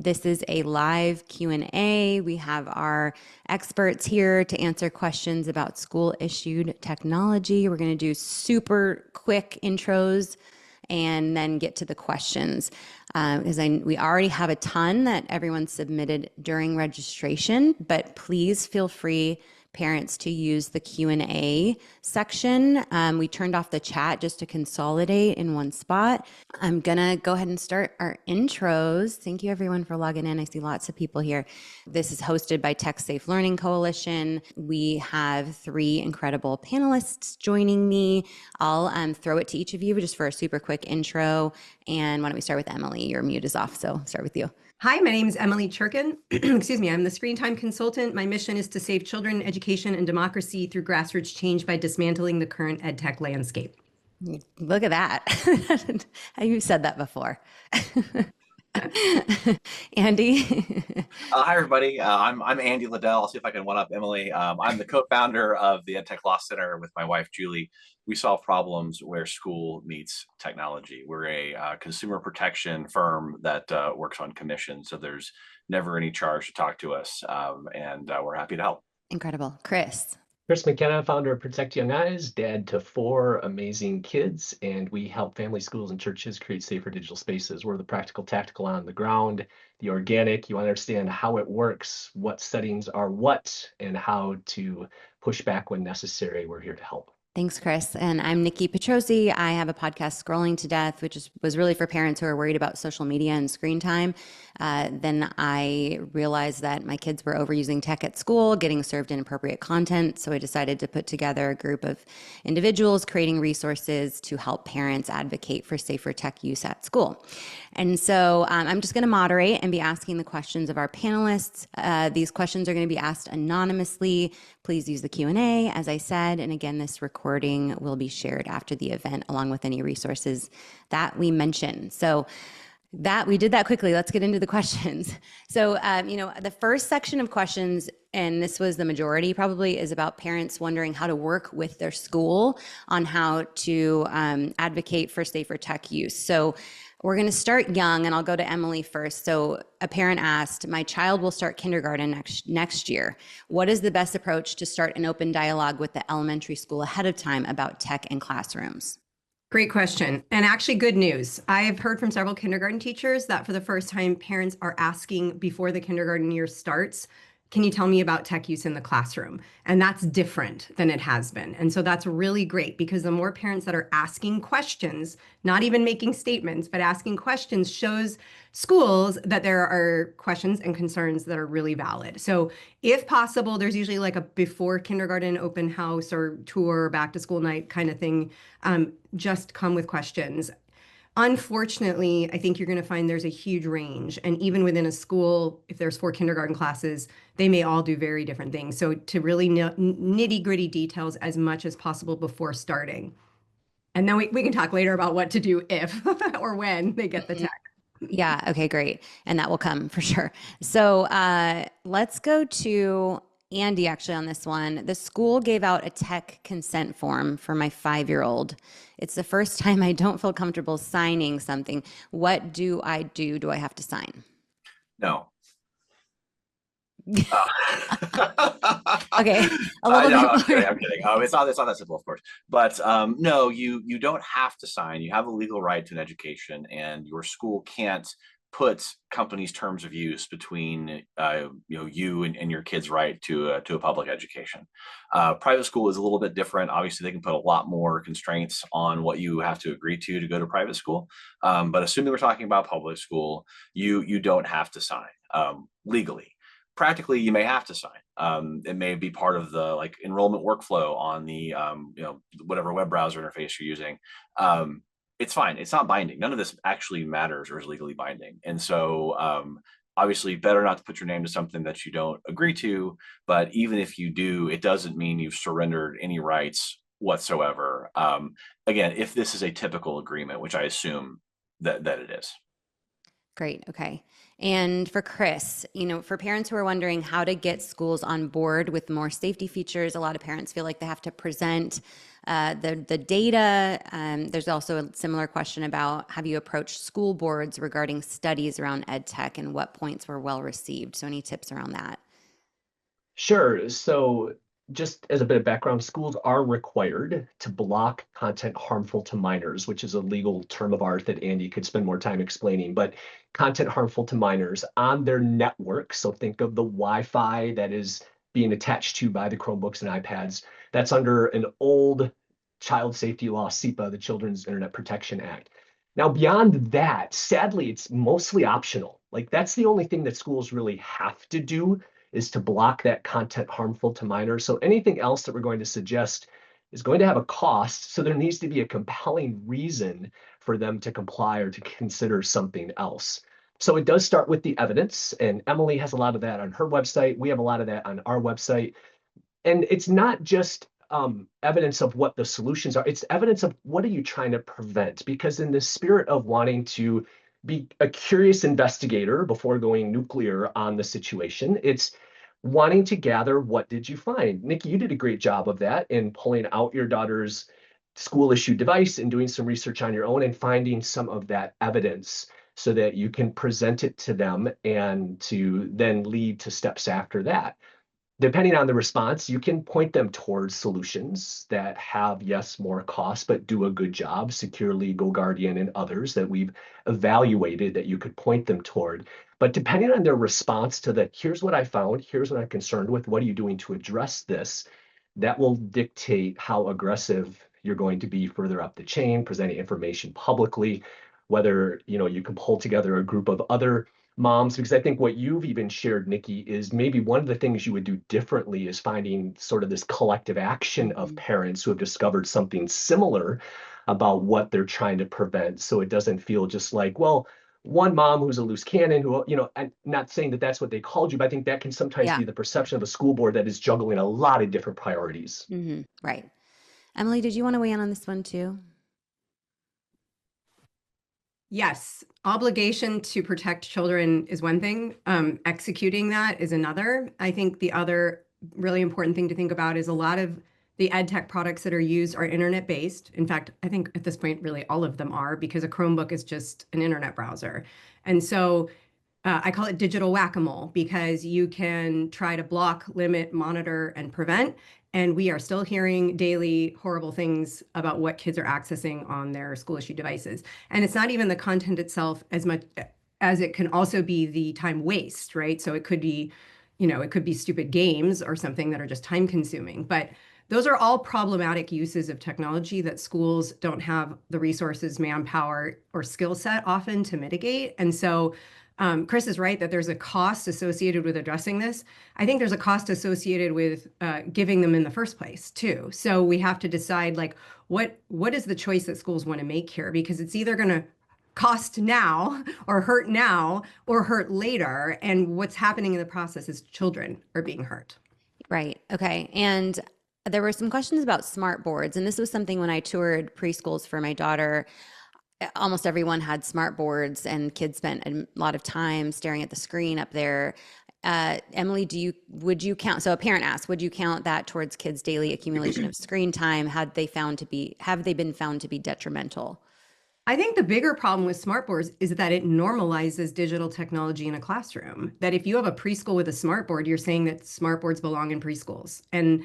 This is a live Q&A. We have our experts here to answer questions about school-issued technology. We're going to do super quick intros and then get to the questions. Because we already have a ton that everyone submitted during registration, but please feel free, parents, to use the Q&A section. We turned off the chat just to consolidate in one spot. I'm gonna go ahead and start our intros. Thank you everyone for logging in. I see lots of people here. This is hosted by Tech Safe Learning Coalition. We have 3 incredible panelists joining me. I'll throw it to each of you just for a super quick intro. And why don't we start with Emily? Your mute is off, so I'll start with you. Hi, my name is Emily Cherkin. Excuse me, I'm the Screen Time Consultant. My mission is to save children, education, and democracy through grassroots change by dismantling the current EdTech landscape. Look at that. You said that before. Andy? Hi, everybody. I'm Andy Liddell. I'll see if I can one-up Emily. I'm the co-founder of the EdTech Law Center with my wife, Julie. We solve problems where school meets technology. We're a consumer protection firm that works on commission, so there's never any charge to talk to us, and we're happy to help. Incredible. Chris? Chris McKenna, founder of Protect Young Eyes, dad to 4 amazing kids, and we help families, schools, and churches create safer digital spaces. We're the practical, tactical on the ground, the organic. You want to understand how it works, what settings are what, and how to push back when necessary. We're here to help. Thanks, Chris. And I'm Nicki Petrossi. I have a podcast, Scrolling to Death, which was really for parents who are worried about social media and screen time. Then I realized that my kids were overusing tech at school, getting served inappropriate content. So I decided to put together a group of individuals creating resources to help parents advocate for safer tech use at school. And so I'm just going to moderate and be asking the questions of our panelists. These questions are going to be asked anonymously. Please use the Q&A, as I said. And again, this recording will be shared after the event along with any resources that we mentioned. So that we did that quickly. Let's get into the questions. So, the first section of questions, and this was the majority probably, is about parents wondering how to work with their school on how to advocate for safer tech use. So we're going to start young, and I'll go to Emily first. So a parent asked, my child will start kindergarten next year. What is the best approach to start an open dialogue with the elementary school ahead of time about tech in classrooms? Great question. And actually good news. I have heard from several kindergarten teachers that for the first time, parents are asking before the kindergarten year starts, can you tell me about tech use in the classroom? And that's different than it has been. And so that's really great because the more parents that are asking questions, not even making statements, but asking questions shows schools that there are questions and concerns that are really valid. So if possible, there's usually like a before kindergarten open house or tour or back to school night kind of thing. Just come with questions. Unfortunately, I think you're going to find there's a huge range. And even within a school, if there's 4 kindergarten classes, they may all do very different things. So to really nitty gritty details as much as possible before starting. And then we can talk later about what to do if or when they get the tech. Yeah. Okay, great. And that will come for sure. So let's go to Andy actually on this one. The school gave out a tech consent form for my 5-year-old. It's the first time I don't feel comfortable signing something. What do I do? Do I have to sign? No. Okay. A little bit I'm kidding. It's not that simple, of course. But no, you don't have to sign. You have a legal right to an education, and your school can't put companies' terms of use between you and your kid's right to a public education. Private school is a little bit different. Obviously, they can put a lot more constraints on what you have to agree to go to private school. But assuming we're talking about public school, you don't have to sign legally. Practically, you may have to sign. It may be part of the enrollment workflow on the whatever web browser interface you're using. It's fine. It's not binding. None of this actually matters or is legally binding. And so obviously better not to put your name to something that you don't agree to. But even if you do, it doesn't mean you've surrendered any rights whatsoever. Again, if this is a typical agreement, which I assume that it is. Great. Okay. And for Chris, for parents who are wondering how to get schools on board with more safety features, a lot of parents feel like they have to present The data, there's also a similar question about, have you approached school boards regarding studies around ed tech and what points were well received? So any tips around that? Sure. So just as a bit of background, schools are required to block content harmful to minors, which is a legal term of art that Andy could spend more time explaining, but content harmful to minors on their network. So think of the Wi-Fi that is being attached to by the Chromebooks and iPads. That's under an old child safety law, SIPA, the Children's Internet Protection Act. Now, beyond that, sadly, it's mostly optional. Like that's the only thing that schools really have to do is to block that content harmful to minors. So anything else that we're going to suggest is going to have a cost. So there needs to be a compelling reason for them to comply or to consider something else. So it does start with the evidence, and Emily has a lot of that on her website. We have a lot of that on our website. And it's not just evidence of what the solutions are, it's evidence of what are you trying to prevent? Because in the spirit of wanting to be a curious investigator before going nuclear on the situation, it's wanting to gather what did you find? Nikki, you did a great job of that in pulling out your daughter's school issued device and doing some research on your own and finding some of that evidence so that you can present it to them and to then lead to steps after that. Depending on the response, you can point them towards solutions that have, yes, more cost, but do a good job, Securely, GoGuardian, and others that we've evaluated that you could point them toward. But depending on their response to the, here's what I found, here's what I'm concerned with, what are you doing to address this? That will dictate how aggressive you're going to be further up the chain, presenting information publicly, whether you can pull together a group of other moms, because I think what you've even shared, Nikki, is maybe one of the things you would do differently is finding sort of this collective action of parents who have discovered something similar about what they're trying to prevent. So it doesn't feel just like, well, one mom who's a loose cannon who, I'm not saying that that's what they called you, but I think that can sometimes Yeah. be the perception of a school board that is juggling a lot of different priorities. Right. Emily, did you want to weigh in on this one too? Yes, obligation to protect children is one thing. Executing that is another. I think the other really important thing to think about is a lot of the ed tech products that are used are internet based. In fact, I think at this point, really all of them are, because a Chromebook is just an internet browser. And so I call it digital whack-a-mole, because you can try to block, limit, monitor, and prevent. And we are still hearing daily horrible things about what kids are accessing on their school issued devices. And it's not even the content itself as much as it can also be the time waste, right? So it could be, it could be stupid games or something that are just time consuming. But those are all problematic uses of technology that schools don't have the resources, manpower, or skill set often to mitigate. And so Chris is right that there's a cost associated with addressing this. I think there's a cost associated with giving them in the first place too. So we have to decide, like, what is the choice that schools want to make here? Because it's either going to cost now or hurt later. And what's happening in the process is children are being hurt. Right. Okay. And there were some questions about smart boards. And this was something when I toured preschools for my daughter, almost everyone had smart boards and kids spent a lot of time staring at the screen up there. Emily, would you count? So a parent asked, would you count that towards kids' daily accumulation of screen time? Have they been found to be detrimental? I think the bigger problem with smart boards is that it normalizes digital technology in a classroom. That if you have a preschool with a smart board, you're saying that smart boards belong in preschools and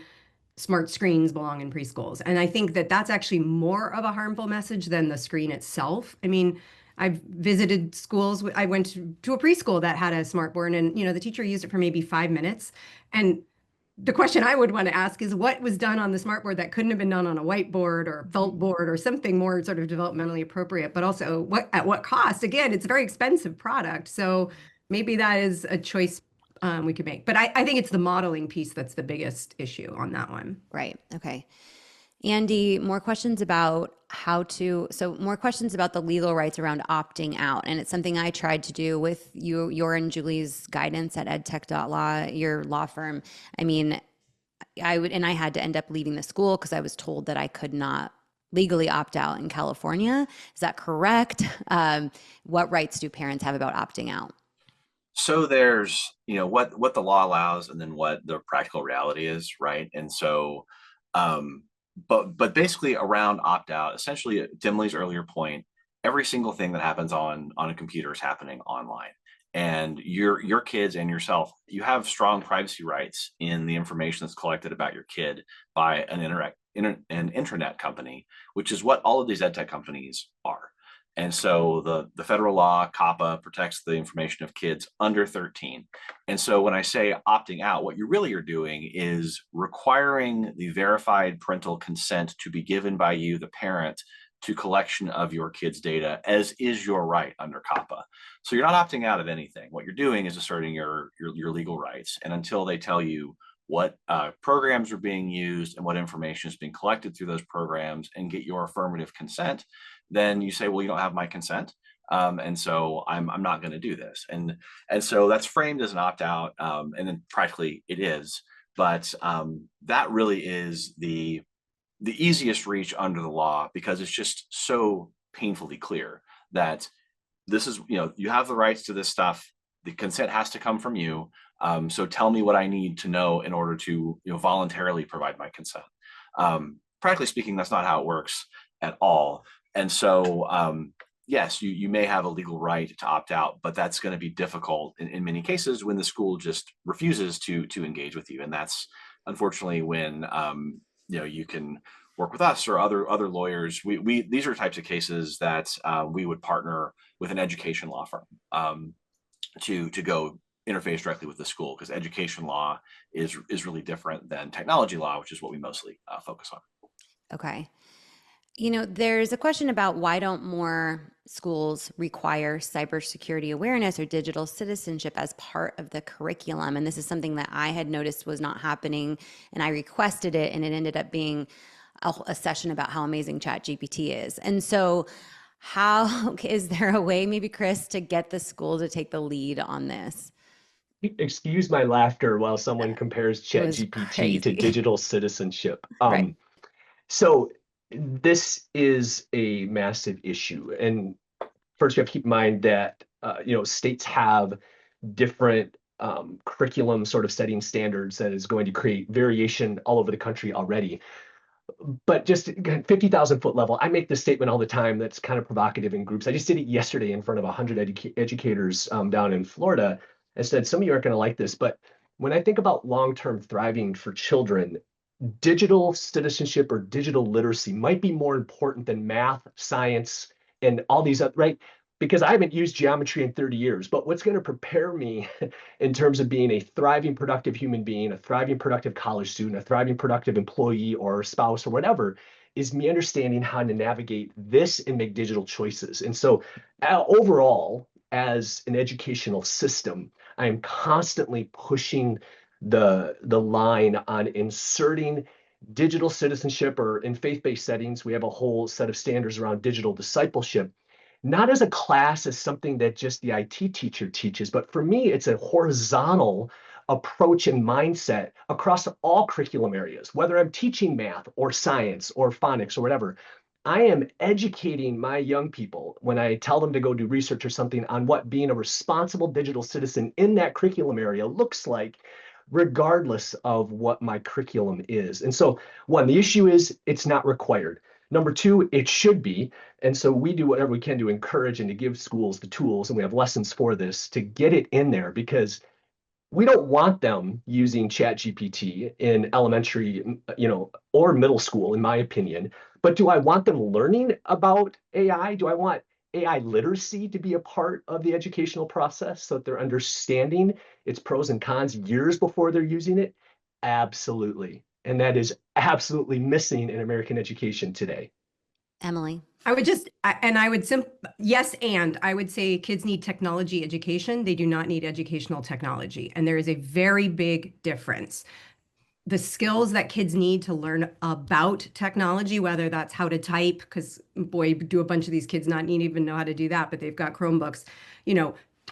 smart screens belong in preschools. And I think that that's actually more of a harmful message than the screen itself. I mean, I've visited schools. I went to a preschool that had a smart board, and the teacher used it for maybe 5 minutes. And the question I would want to ask is, what was done on the smart board that couldn't have been done on a whiteboard or felt board or something more sort of developmentally appropriate? But also, at what cost? Again, it's a very expensive product, so maybe that is a choice we could make. But I think it's the modeling piece that's the biggest issue on that one. Right. Okay. Andy, more questions about more questions about the legal rights around opting out. And it's something I tried to do with your and Julie's guidance at edtech.law, your law firm. I mean, I had to end up leaving the school because I was told that I could not legally opt out in California. Is that correct? What rights do parents have about opting out? So there's, what the law allows and then what the practical reality is, right? And so but basically around opt out, essentially at Dimley's earlier point, every single thing that happens on a computer is happening online. And your kids and yourself, you have strong privacy rights in the information that's collected about your kid by an intranet company, which is what all of these ed tech companies are. And so the federal law, COPPA, protects the information of kids under 13. And so when I say opting out, what you really are doing is requiring the verified parental consent to be given by you, the parent, to collection of your kids' data, as is your right under COPPA. So you're not opting out of anything. What you're doing is asserting your legal rights. And until they tell you what programs are being used and what information is being collected through those programs and get your affirmative consent, then you say, well, you don't have my consent. And so I'm not going to do this. And so that's framed as an opt out. And then practically it is. But that really is the easiest reach under the law, because it's just so painfully clear that this is, you have the rights to this stuff. The consent has to come from you. So tell me what I need to know in order to voluntarily provide my consent. Practically speaking, that's not how it works at all. And so, yes, you may have a legal right to opt out, but that's going to be difficult in many cases when the school just refuses to engage with you. And that's unfortunately when you can work with us or other lawyers. These are types of cases that we would partner with an education law firm to go interface directly with the school, because education law is really different than technology law, which is what we mostly focus on. Okay. There's a question about why don't more schools require cybersecurity awareness or digital citizenship as part of the curriculum? And this is something that I had noticed was not happening, and I requested it, and it ended up being a session about how amazing ChatGPT is. And so is there a way, maybe Chris, to get the school to take the lead on this? Excuse my laughter while someone compares ChatGPT to digital citizenship. Right. So this is a massive issue. And first, you have to keep in mind that states have different curriculum sort of setting standards that is going to create variation all over the country already. But just 50,000 foot level, I make this statement all the time that's kind of provocative in groups. I just did it yesterday in front of 100 educators down in Florida. I said, some of you aren't going to like this, but when I think about long-term thriving for children, digital citizenship or digital literacy might be more important than math, science, and all these other, right? Because I haven't used geometry in 30 years, but what's going to prepare me in terms of being a thriving, productive human being, a thriving, productive college student, a thriving, productive employee or spouse or whatever, is me understanding how to navigate this and make digital choices. And so overall, as an educational system, I am constantly pushing the line on inserting digital citizenship, or in faith-based settings, we have a whole set of standards around digital discipleship, not as a class, as something that just the IT teacher teaches, but for me, it's a horizontal approach and mindset across all curriculum areas, whether I'm teaching math or science or phonics or whatever. I am educating my young people when I tell them to go do research or something on what being a responsible digital citizen in that curriculum area looks like, regardless of what my curriculum is. And so, one, the issue is it's not required. Number two, it should be. And so we do whatever we can to encourage and to give schools the tools, and we have lessons for this, to get it in there, because we don't want them using ChatGPT in elementary, or middle school, in my opinion. But do I want them learning about AI? Do I want AI literacy to be a part of the educational process so that they're understanding its pros and cons years before they're using it? Absolutely. And that is absolutely missing in American education today. Emily? I would say kids need technology education. They do not need educational technology. And there is a very big difference. The skills that kids need to learn about technology, whether that's how to type, because boy, do a bunch of these kids not even know how to do that, but they've got Chromebooks,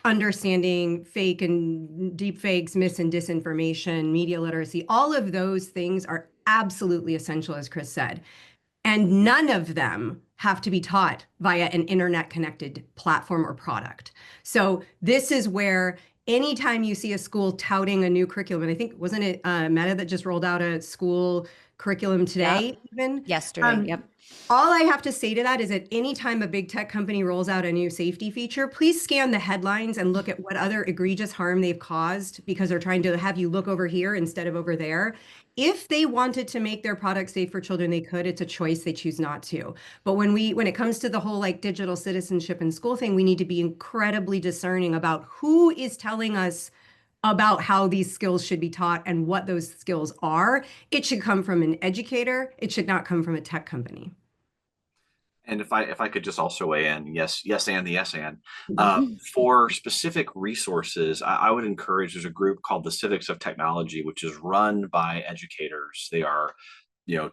understanding fake and deep fakes, mis and disinformation, media literacy, all of those things are absolutely essential, as Chris said. And none of them have to be taught via an internet connected platform or product. So this is where anytime you see a school touting a new curriculum, and I think, wasn't it Meta that just rolled out a school curriculum today, even? Yesterday. Yep. All I have to say to that is that anytime a big tech company rolls out a new safety feature, please scan the headlines and look at what other egregious harm they've caused because they're trying to have you look over here instead of over there. If they wanted to make their product safe for children, they could. It's a choice. They choose not to. But when it comes to the whole like digital citizenship in school thing, we need to be incredibly discerning about who is telling us about how these skills should be taught and what those skills are. It should come from an educator. It should not come from a tech company. And if I could just also weigh in, yes, and the yes and Mm-hmm. for specific resources, I would encourage. There's a group called the Civics of Technology, which is run by educators. They are,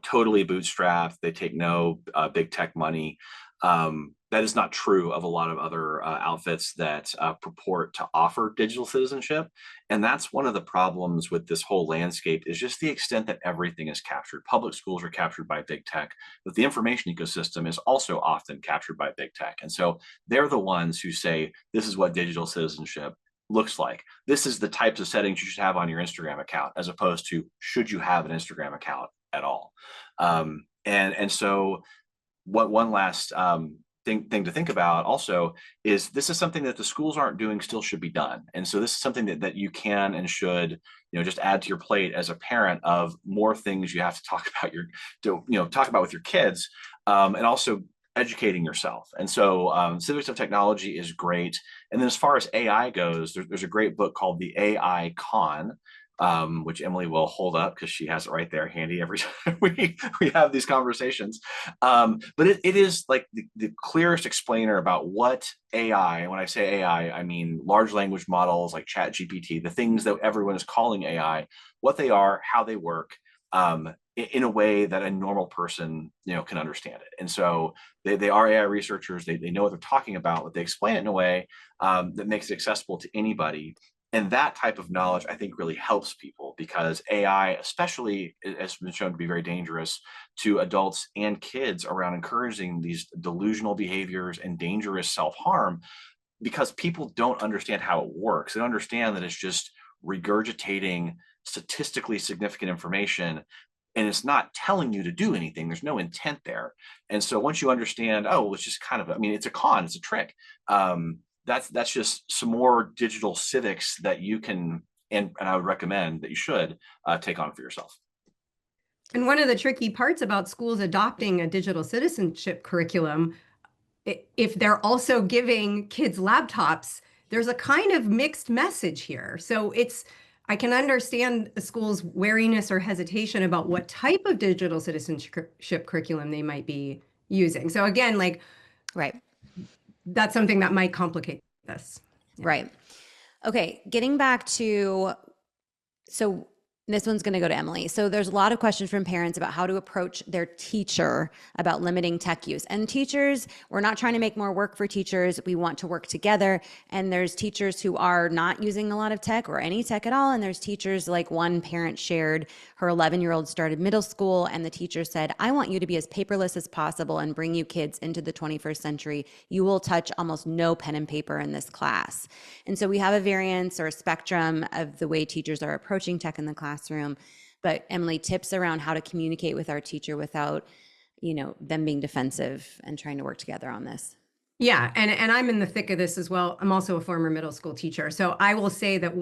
totally bootstrapped. They take no big tech money. That is not true of a lot of other outfits that purport to offer digital citizenship. And that's one of the problems with this whole landscape is just the extent that everything is captured. Public schools are captured by big tech, but the information ecosystem is also often captured by big tech. And so they're the ones who say, this is what digital citizenship looks like. This is the types of settings you should have on your Instagram account, as opposed to should you have an Instagram account at all. And so what one last thing to think about also is this is something that the schools aren't doing still should be done. And so this is something that you can and should, just add to your plate as a parent of more things you have to talk about talk about with your kids, and also educating yourself. And so Civics of Technology is great. And then as far as AI goes, there's a great book called The AI Con, which Emily will hold up because she has it right there handy every time we have these conversations. But it is like the clearest explainer about what AI, and when I say AI, I mean large language models like ChatGPT, the things that everyone is calling AI, what they are, how they work, in a way that a normal person can understand it. And so they are AI researchers. They know what they're talking about, but they explain it in a way that makes it accessible to anybody. And that type of knowledge, I think, really helps people because AI, especially, has been shown to be very dangerous to adults and kids around encouraging these delusional behaviors and dangerous self-harm because people don't understand how it works. They don't understand that it's just regurgitating statistically significant information and it's not telling you to do anything. There's no intent there. And so once you understand, oh, it's just it's a con, it's a trick. That's just some more digital civics that you can, and I would recommend that you should take on for yourself. And one of the tricky parts about schools adopting a digital citizenship curriculum, if they're also giving kids laptops, there's a kind of mixed message here. So I can understand the school's wariness or hesitation about what type of digital citizenship curriculum they might be using. So again, Right. that's something that might complicate this. Yeah. Right. Okay. Getting back to, so this one's going to go to Emily. So there's a lot of questions from parents about how to approach their teacher about limiting tech use. And teachers, we're not trying to make more work for teachers. We want to work together. And there's teachers who are not using a lot of tech or any tech at all. And there's teachers, like one parent shared, her 11-year-old started middle school and the teacher said, I want you to be as paperless as possible and bring you kids into the 21st century. You will touch almost no pen and paper in this class. And so we have a variance or a spectrum of the way teachers are approaching tech in the classroom. But Emily, tips around how to communicate with our teacher without, them being defensive and trying to work together on this. Yeah, and I'm in the thick of this as well. I'm also a former middle school teacher. So I will say that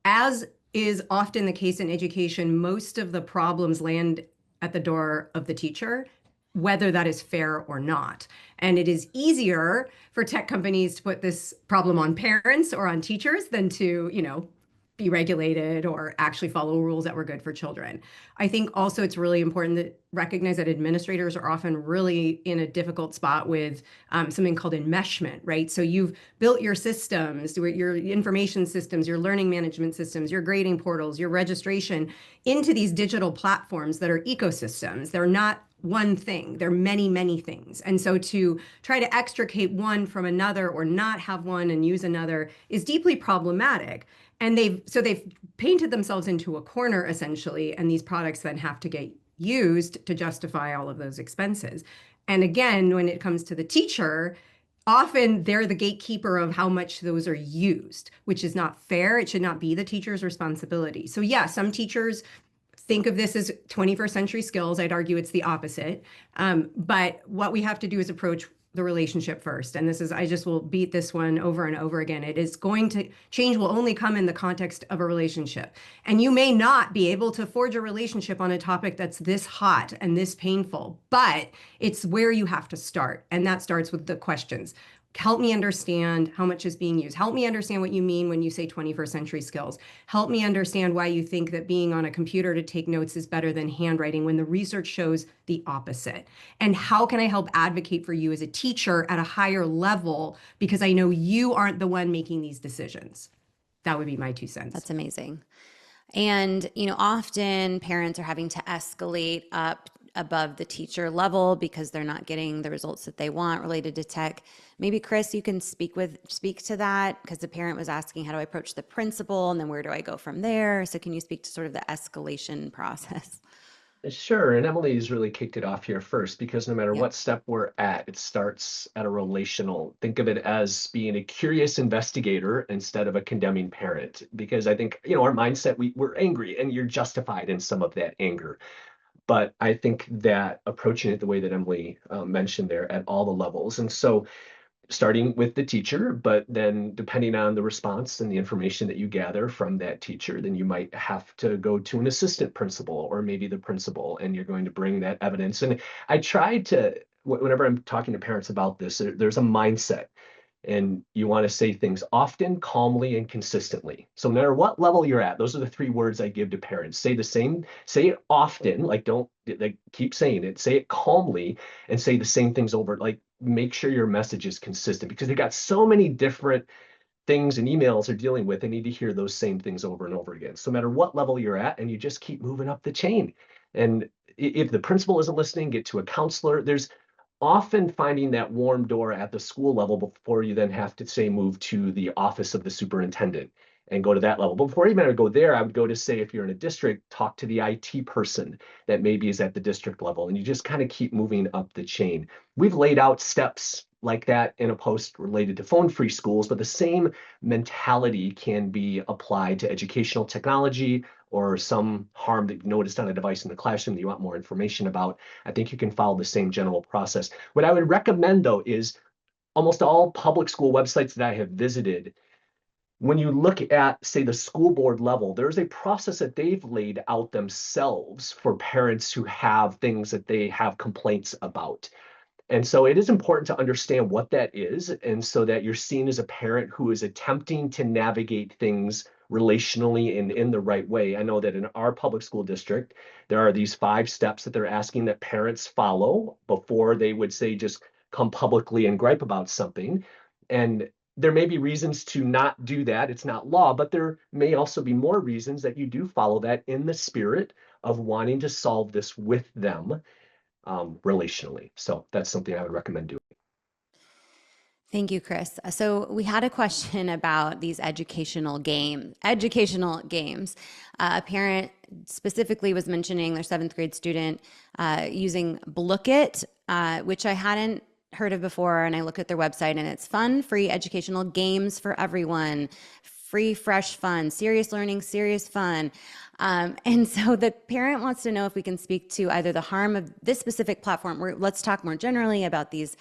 as is often the case in education, most of the problems land at the door of the teacher, whether that is fair or not. And it is easier for tech companies to put this problem on parents or on teachers than to, be regulated or actually follow rules that were good for children. I think also it's really important to recognize that administrators are often really in a difficult spot with something called enmeshment, right? So you've built your systems, your information systems, your learning management systems, your grading portals, your registration into these digital platforms that are ecosystems. They're not one thing. They're many, many things. And so to try to extricate one from another or not have one and use another is deeply problematic. And they've painted themselves into a corner essentially, and these products then have to get used to justify all of those expenses. And again, when it comes to the teacher, often they're the gatekeeper of how much those are used, which is not fair. It should not be the teacher's responsibility. So yeah, some teachers think of this as 21st century skills. I'd argue it's the opposite. But what we have to do is approach the relationship first. And this is, I just will beat this one over and over again. It is going to change will only come in the context of a relationship. And you may not be able to forge a relationship on a topic that's this hot and this painful, but it's where you have to start. And that starts with the questions. Help me understand how much is being used. Help me understand what you mean when you say 21st century skills. Help me understand why you think that being on a computer to take notes is better than handwriting when the research shows the opposite. And how can I help advocate for you as a teacher at a higher level because I know you aren't the one making these decisions. That would be my 2 cents. That's amazing. And, often parents are having to escalate up above the teacher level because they're not getting the results that they want related to tech. Maybe Chris, you can speak to that, because the parent was asking, how do I approach the principal, and then where do I go from there? So can you speak to sort of the escalation process? Sure. And Emily's really kicked it off here first, because no matter Yep. what step we're at, it starts at a relational. Think of it as being a curious investigator instead of a condemning parent, because I think, our mindset, we're angry, and you're justified in some of that anger. But I think that approaching it the way that Emily mentioned there at all the levels. And so starting with the teacher, but then depending on the response and the information that you gather from that teacher, then you might have to go to an assistant principal or maybe the principal, and you're going to bring that evidence. And I try to, whenever I'm talking to parents about this, there's a mindset. And you want to say things often, calmly, and consistently. So no matter what level you're at, those are the 3 words I give to parents. Say it often, don't keep saying it, say it calmly, and say the same things over. Make sure your message is consistent, because they got so many different things and emails they're dealing with. They need to hear those same things over and over again. So no matter what level you're at, and you just keep moving up the chain. And if the principal isn't listening, get to a counselor. There's often finding that warm door at the school level before you then have to, say, move to the office of the superintendent and go to that level. But before you even go there, I would go to, say, if you're in a district, talk to the IT person that maybe is at the district level, and you just kind of keep moving up the chain. We've laid out steps like that in a post related to phone-free schools, but the same mentality can be applied to educational technology or some harm that you've noticed on a device in the classroom that you want more information about. I think you can follow the same general process. What I would recommend, though, is almost all public school websites that I have visited, when you look at, say, the school board level, there's a process that they've laid out themselves for parents who have things that they have complaints about. And so it is important to understand what that is, and so that you're seen as a parent who is attempting to navigate things relationally and in the right way. I know that in our public school district, there are these 5 steps that they're asking that parents follow before they would, say, just come publicly and gripe about something. And there may be reasons to not do that. It's not law, but there may also be more reasons that you do follow that in the spirit of wanting to solve this with them relationally. So that's something I would recommend doing. Thank you, Chris. So we had a question about these educational games. A parent specifically was mentioning their 7th grade student using Blookit, which I hadn't heard of before. And I looked at their website, and it's fun, free educational games for everyone. Free, fresh fun, serious learning, serious fun. And so the parent wants to know if we can speak to either the harm of this specific platform, or let's talk more generally about these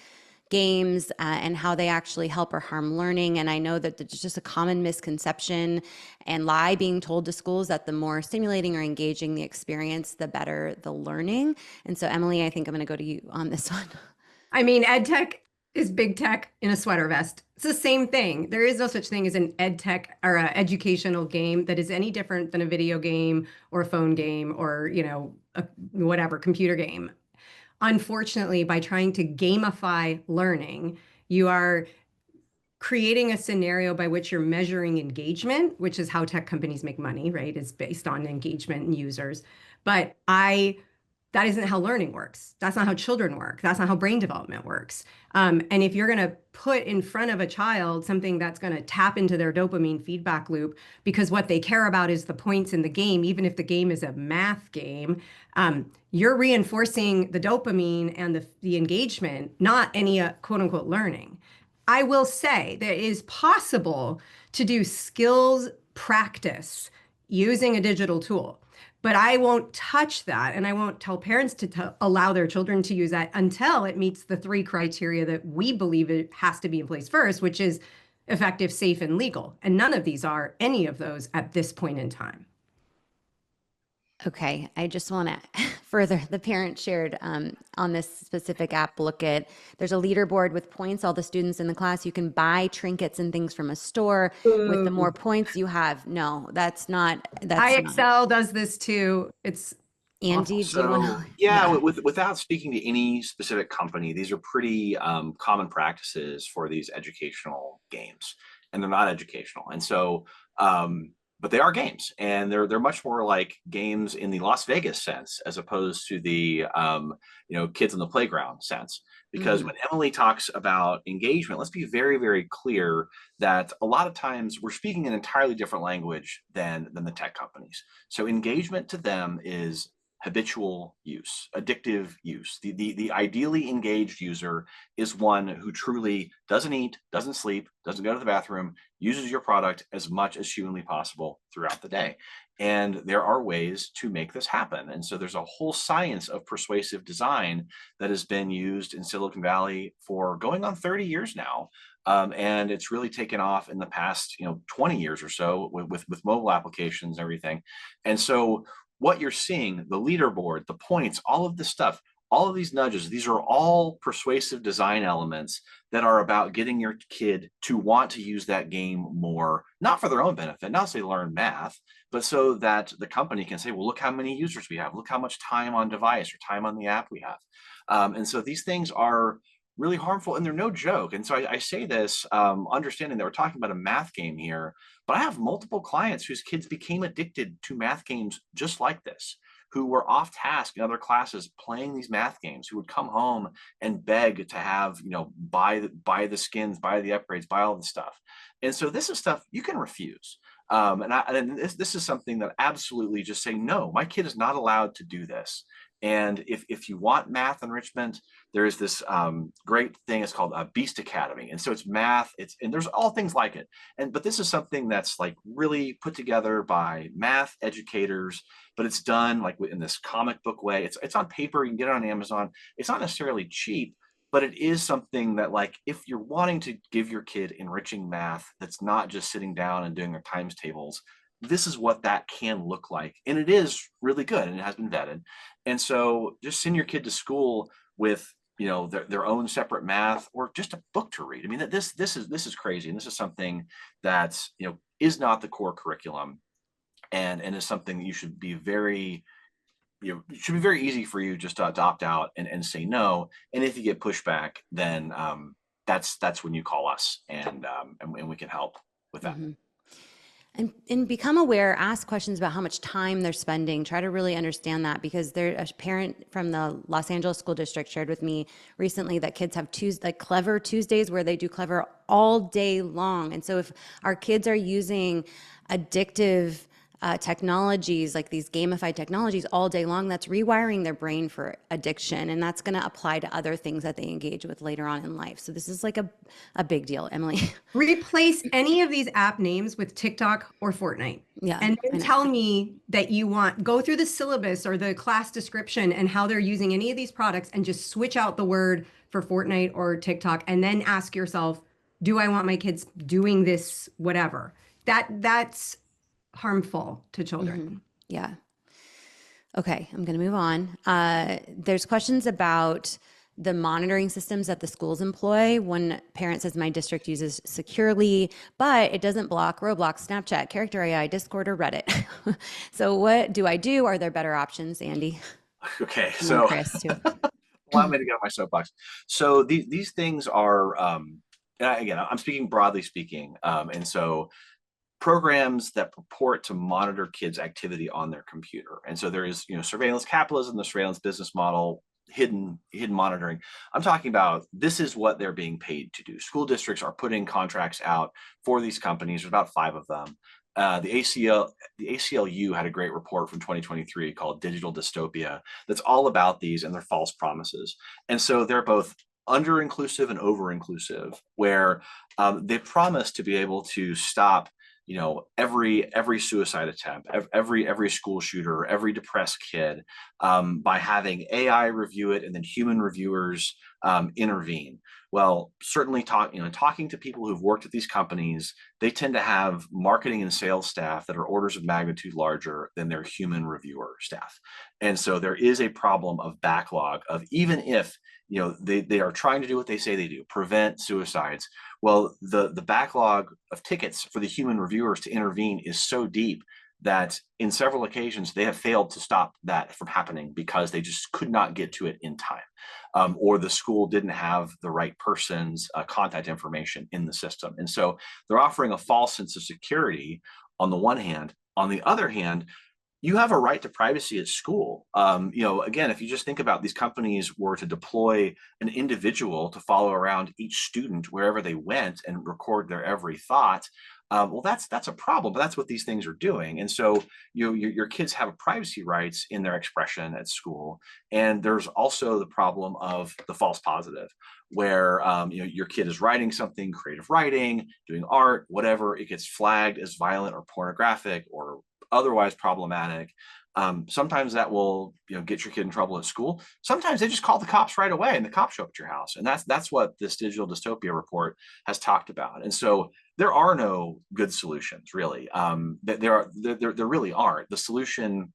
games and how they actually help or harm learning. And I know that there's just a common misconception and lie being told to schools that the more stimulating or engaging the experience, the better the learning. And so, Emily, I think I'm going to go to you on this one. I mean, ed tech is big tech in a sweater vest. It's the same thing. There is no such thing as an ed tech or an educational game that is any different than a video game or a phone game or, whatever, computer game. Unfortunately, by trying to gamify learning, you are creating a scenario by which you're measuring engagement, which is how tech companies make money, right? It's based on engagement and users. But that isn't how learning works. That's not how children work. That's not how brain development works. And if you're going to put in front of a child something that's going to tap into their dopamine feedback loop, because what they care about is the points in the game, even if the game is a math game, you're reinforcing the dopamine and the engagement, not any quote unquote learning. I will say that it is possible to do skills practice using a digital tool, but I won't touch that. And I won't tell parents to allow their children to use that until it meets the 3 criteria that we believe it has to be in place first, which is effective, safe, and legal. And none of these are any of those at this point in time. Okay, I just want to further, the parent shared on this specific app, there's a leaderboard with points, all the students in the class. You can buy trinkets and things from a store with the more points you have. No, that's not. IXL does this too. It's Andy, do you want to? Yeah, without speaking to any specific company, these are pretty common practices for these educational games, and they're not educational. And so, but they are games, and they're much more like games in the Las Vegas sense, as opposed to the kids on the playground sense. Because when Emily talks about engagement, let's be very, very clear that a lot of times we're speaking an entirely different language than the tech companies. So engagement to them is habitual use, addictive use. The ideally engaged user is one who truly doesn't eat, doesn't sleep, doesn't go to the bathroom, uses your product as much as humanly possible throughout the day. And there are ways to make this happen. And so there's a whole science of persuasive design that has been used in Silicon Valley for going on 30 years now. And it's really taken off in the past, 20 years or so with mobile applications and everything. And so what you're seeing, the leaderboard, the points, all of this stuff, all of these nudges, these are all persuasive design elements that are about getting your kid to want to use that game more, not for their own benefit, not so they learn math, but so that the company can say, well, look how many users we have, look how much time on device or time on the app we have. And so these things are really harmful, and they're no joke. And so I say this understanding that we're talking about a math game here, but I have multiple clients whose kids became addicted to math games just like this, who were off task in other classes playing these math games, who would come home and beg to have, buy the skins, buy the upgrades, buy all the stuff. And so this is stuff you can refuse. And this is something that absolutely just say, no, my kid is not allowed to do this. And if you want math enrichment, there is this great thing. It's called Beast Academy, and so it's math. And there's all things like it. But this is something that's like really put together by math educators. But it's done like in this comic book way. It's on paper. You can get it on Amazon. It's not necessarily cheap, but it is something that, like, if you're wanting to give your kid enriching math, that's not just sitting down and doing their times tables, this is what that can look like. And it is really good, and it has been vetted. And so just send your kid to school with, their own separate math or just a book to read. I mean, this is crazy. And this is something that, is not the core curriculum, and is something that you should be very, it should be very easy for you just to opt out and say no. And if you get pushback, then that's when you call us, and we can help with that. Mm-hmm. And become aware, ask questions about how much time they're spending. Try to really understand that, because a parent from the Los Angeles School District shared with me recently that kids have Clever Tuesdays where they do Clever all day long. And so if our kids are using addictive technologies, like these gamified technologies all day long, that's rewiring their brain for addiction. And that's going to apply to other things that they engage with later on in life. So this is like a big deal, Emily. Replace any of these app names with TikTok or Fortnite. Yeah. And then tell me that go through the syllabus or the class description and how they're using any of these products, and just switch out the word for Fortnite or TikTok. And then ask yourself, do I want my kids doing this, whatever? That's harmful to children. Mm-hmm. Yeah. Okay, I'm going to move on. There's questions about the monitoring systems that the schools employ. One parent says, my district uses Securely, but it doesn't block Roblox, Snapchat, Character AI, Discord, or Reddit. So what do I do? Are there better options, Andy? Okay, so Chris too. allow me to get on my soapbox. So these things are, again, I'm speaking broadly speaking, and so programs that purport to monitor kids' activity on their computer. And so there is, surveillance capitalism, the surveillance business model, hidden monitoring. I'm talking about, this is what they're being paid to do. School districts are putting contracts out for these companies. There's about 5 of them. The ACLU had a great report from 2023 called Digital Dystopia that's all about these and their false promises. And so they're both under-inclusive and over-inclusive, where they promise to be able to stop, you know, every suicide attempt, every school shooter, every depressed kid, by having AI review it and then human reviewers intervene. Well, certainly talking to people who've worked at these companies, they tend to have marketing and sales staff that are orders of magnitude larger than their human reviewer staff. And so there is a problem of backlog of, even if, you know, they are trying to do what they say they do, prevent suicides. Well, the backlog of tickets for the human reviewers to intervene is so deep that in several occasions they have failed to stop that from happening because they just could not get to it in time, or the school didn't have the right person's contact information in the system. And so they're offering a false sense of security on the one hand. On the other hand, you have a right to privacy at school. You know, again, if you just think about these companies were to deploy an individual to follow around each student wherever they went and record their every thought, well, that's a problem, but that's what these things are doing. And so, you know, your kids have privacy rights in their expression at school. And there's also the problem of the false positive, where you know, your kid is writing something, creative writing, doing art, whatever, it gets flagged as violent or pornographic or otherwise problematic. Sometimes that will, you know, get your kid in trouble at school. Sometimes they just call the cops right away and the cops show up at your house. And that's what this digital dystopia report has talked about. And so there are no good solutions, really. There really aren't. The solution,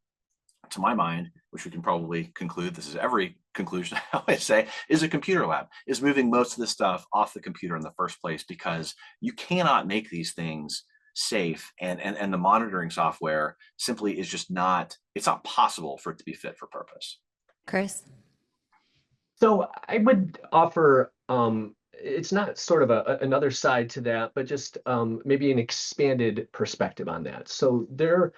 to my mind, which we can probably conclude, this is every conclusion I always say, is a computer lab, is moving most of this stuff off the computer in the first place, because you cannot make these things safe, and the monitoring software simply is just not, it's not possible for it to be fit for purpose. Chris? So I would offer, it's not sort of another side to that, but just maybe an expanded perspective on that. So there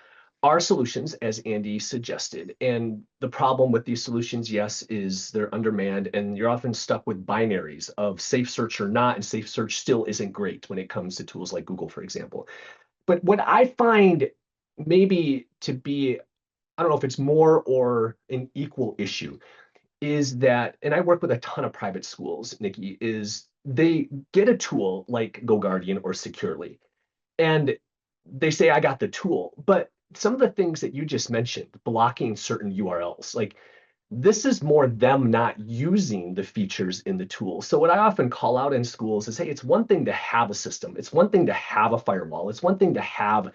are solutions, as Andy suggested, and the problem with these solutions, yes, is they're undermanned, and you're often stuck with binaries of safe search or not, and safe search still isn't great when it comes to tools like Google, for example. But what I find maybe to be, I don't know if it's more or an equal issue, is that, and I work with a ton of private schools, Nicki, is they get a tool like GoGuardian or Securely, and they say, I got the tool. But some of the things that you just mentioned, blocking certain URLs, like this is more them not using the features in the tool. So what I often call out in schools is, hey, it's one thing to have a system. It's one thing to have a firewall. It's one thing to have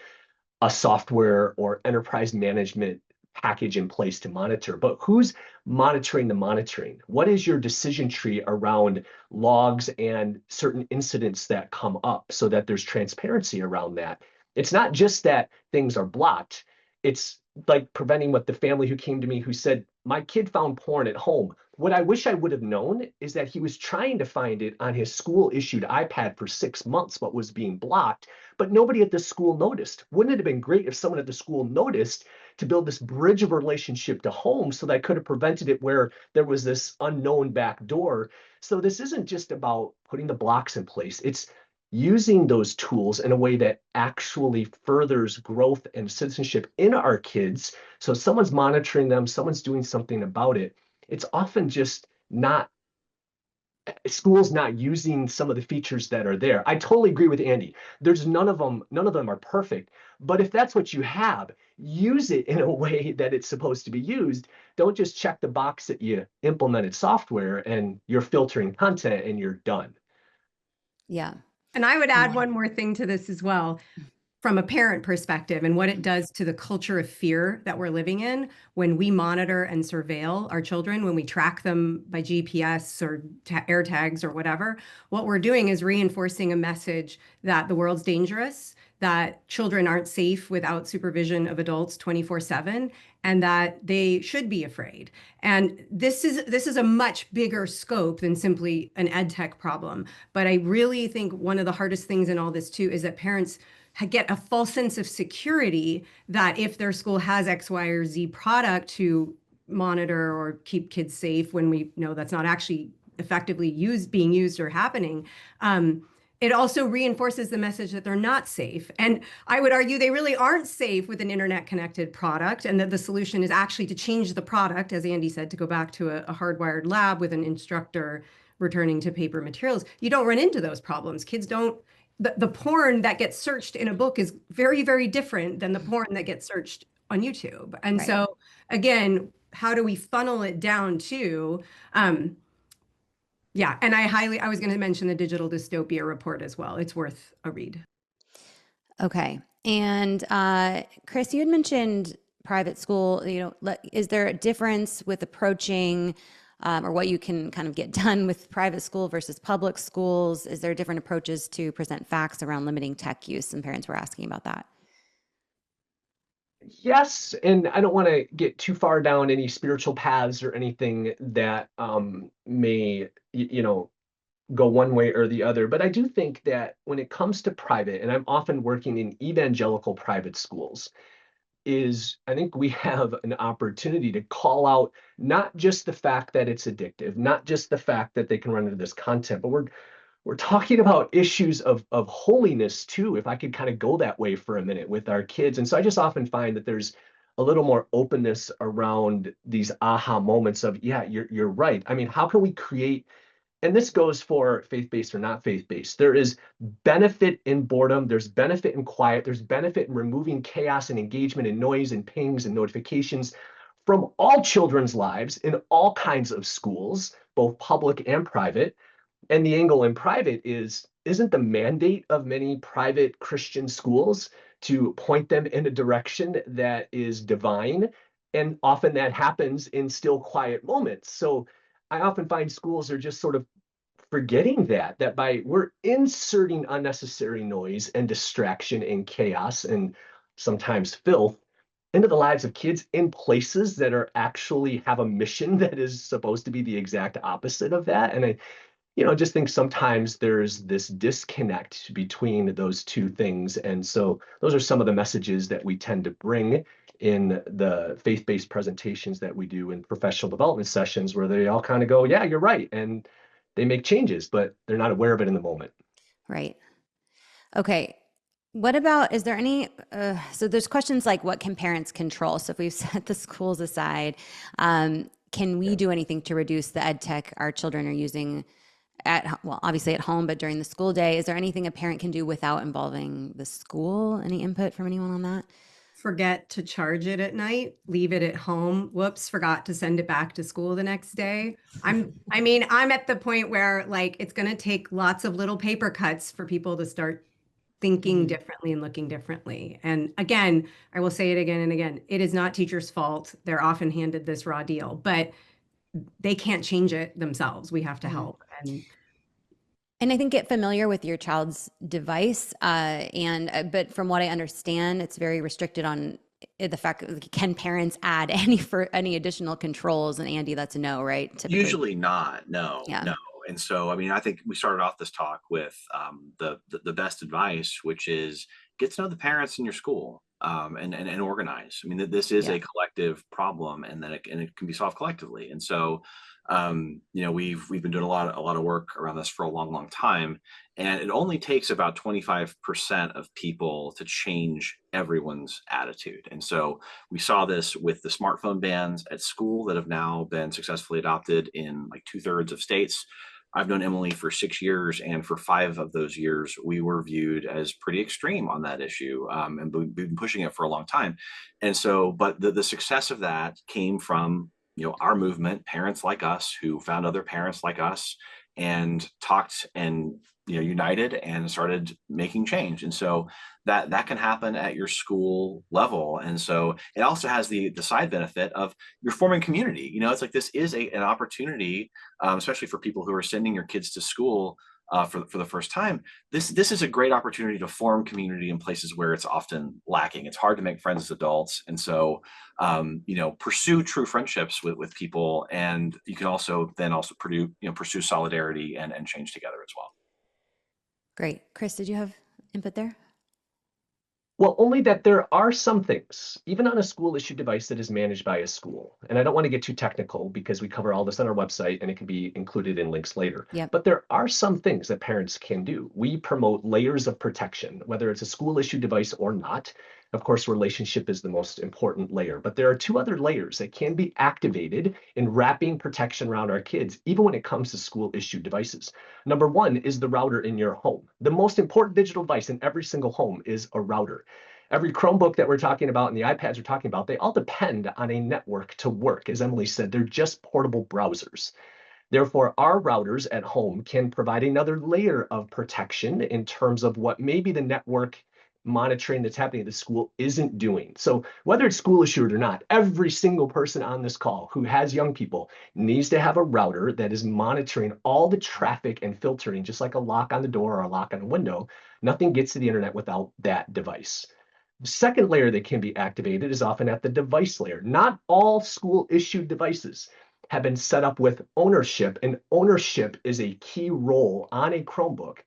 a software or enterprise management package in place to monitor, but who's monitoring the monitoring? What is your decision tree around logs and certain incidents that come up so that there's transparency around that? It's not just that things are blocked. It's like preventing what the family who came to me who said, my kid found porn at home. What I wish I would have known is that he was trying to find it on his school issued iPad for 6 months, but was being blocked, but nobody at the school noticed. Wouldn't it have been great if someone at the school noticed to build this bridge of relationship to home so that I could have prevented it where there was this unknown back door? So this isn't just about putting the blocks in place. It's using those tools in a way that actually furthers growth and citizenship in our kids. So someone's monitoring them, someone's doing something about it. It's often just not, schools not using some of the features that are there. I totally agree with Andy. There's none of them are perfect. But if that's what you have, use it in a way that it's supposed to be used. Don't just check the box that you implemented software and you're filtering content and you're done. Yeah. And I would add one more thing to this as well, from a parent perspective, and what it does to the culture of fear that we're living in when we monitor and surveil our children, when we track them by GPS or air tags or whatever. What we're doing is reinforcing a message that the world's dangerous, that children aren't safe without supervision of adults 24/7, and that they should be afraid. And this is a much bigger scope than simply an ed tech problem. But I really think one of the hardest things in all this too is that parents get a false sense of security that if their school has X, Y, or Z product to monitor or keep kids safe, when we know that's not actually effectively being used or happening, it also reinforces the message that they're not safe. And I would argue they really aren't safe with an internet connected product, and that the solution is actually to change the product, as Andy said, to go back to a hardwired lab with an instructor returning to paper materials, you don't run into those problems. Kids don't, the porn that gets searched in a book is very, very different than the porn that gets searched on YouTube. And Right. so again, how do we funnel it down to, yeah, and I was going to mention the Digital Dystopia report as well. It's worth a read. Okay. And Chris, you had mentioned private school, is there a difference with approaching or what you can kind of get done with private school versus public schools? Is there different approaches to present facts around limiting tech use? And parents were asking about that. Yes, and I don't want to get too far down any spiritual paths or anything that may, go one way or the other. But I do think that when it comes to private, and I'm often working in evangelical private schools, I think we have an opportunity to call out not just the fact that it's addictive, not just the fact that they can run into this content, but we're talking about issues of holiness too, if I could kind of go that way for a minute with our kids. And so I just often find that there's a little more openness around these aha moments of, yeah, you're right. I mean, how can we create, and this goes for faith-based or not faith-based, there is benefit in boredom, there's benefit in quiet, there's benefit in removing chaos and engagement and noise and pings and notifications from all children's lives in all kinds of schools, both public and private. And the angle in private isn't the mandate of many private Christian schools to point them in a direction that is divine. And often that happens in still quiet moments. So I often find schools are just sort of forgetting that we're inserting unnecessary noise and distraction and chaos and sometimes filth into the lives of kids in places that are actually have a mission that is supposed to be the exact opposite of that. And I just think sometimes there's this disconnect between those two things. And so those are some of the messages that we tend to bring in the faith-based presentations that we do in professional development sessions, where they all kind of go, yeah, you're right. And they make changes, but they're not aware of it in the moment. Right. Okay. What about, is there any, so there's questions like what can parents control? So if we've set the schools aside, can we do anything to reduce the ed tech our children are using obviously at home, but during the school day? Is there anything a parent can do without involving the school? Any input from anyone on that? Forget to charge it at night, leave it at home. Whoops, forgot to send it back to school the next day. I'm at the point where like it's going to take lots of little paper cuts for people to start thinking differently and looking differently. And again, I will say it again and again, it is not teachers' fault. They're often handed this raw deal, but they can't change it themselves. We have to help. And I think get familiar with your child's device. But from what I understand, it's very restricted on the fact, can parents add any additional controls? And Andy, that's a no, right? Typically. Usually not. No, Yeah. no. And so, I mean, I think we started off this talk with the best advice, which is get to know the parents in your school and organize. I mean, this is a collective problem, and that it can be solved collectively. And so, we've been doing a lot of work around this for a long, long time, and it only takes about 25% of people to change everyone's attitude. And so we saw this with the smartphone bans at school that have now been successfully adopted in like 2/3 of states. I've known Emily for 6 years, and for 5 of those years, we were viewed as pretty extreme on that issue, and we've been pushing it for a long time. And so, but the success of that came from our movement, parents like us who found other parents like us and talked and united and started making change. And so that can happen at your school level. And so it also has the side benefit of you're forming community. It's like this is an opportunity, especially for people who are sending your kids to school for the first time. This is a great opportunity to form community in places where it's often lacking. It's hard to make friends as adults, and so pursue true friendships with people, and you can also pursue solidarity and change together as well. Great. Chris, did you have input there? Well, only that there are some things, even on a school issued device that is managed by a school. And I don't want to get too technical because we cover all this on our website and it can be included in links later. Yep. But there are some things that parents can do. We promote layers of protection, whether it's a school issued device or not. Of course, relationship is the most important layer, but there are two other layers that can be activated in wrapping protection around our kids, even when it comes to school issued devices. Number one is the router in your home. The most important digital device in every single home is a router. Every Chromebook that we're talking about and the iPads we're talking about, they all depend on a network to work. As Emily said, they're just portable browsers. Therefore, our routers at home can provide another layer of protection in terms of what maybe the network monitoring that's happening at the school isn't doing. So whether it's school issued or not, every single person on this call who has young people needs to have a router that is monitoring all the traffic and filtering, just like a lock on the door or a lock on a window. Nothing gets to the internet without that device. The second layer that can be activated is often at the device layer. Not all school issued devices have been set up with ownership, and ownership is a key role on a Chromebook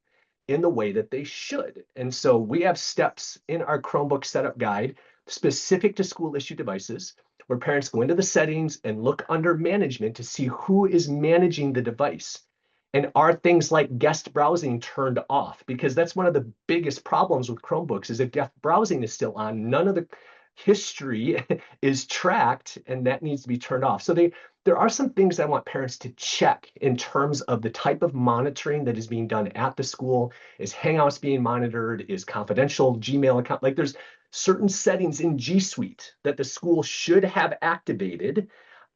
in the way that they should. And so we have steps in our Chromebook setup guide specific to school issued devices where parents go into the settings and look under management to see who is managing the device. And are things like guest browsing turned off? Because that's one of the biggest problems with Chromebooks is if guest browsing is still on, none of the history is tracked, and that needs to be turned off. So there are some things I want parents to check in terms of the type of monitoring that is being done at the school. Is Hangouts being monitored? Is confidential Gmail account? Like there's certain settings in G Suite that the school should have activated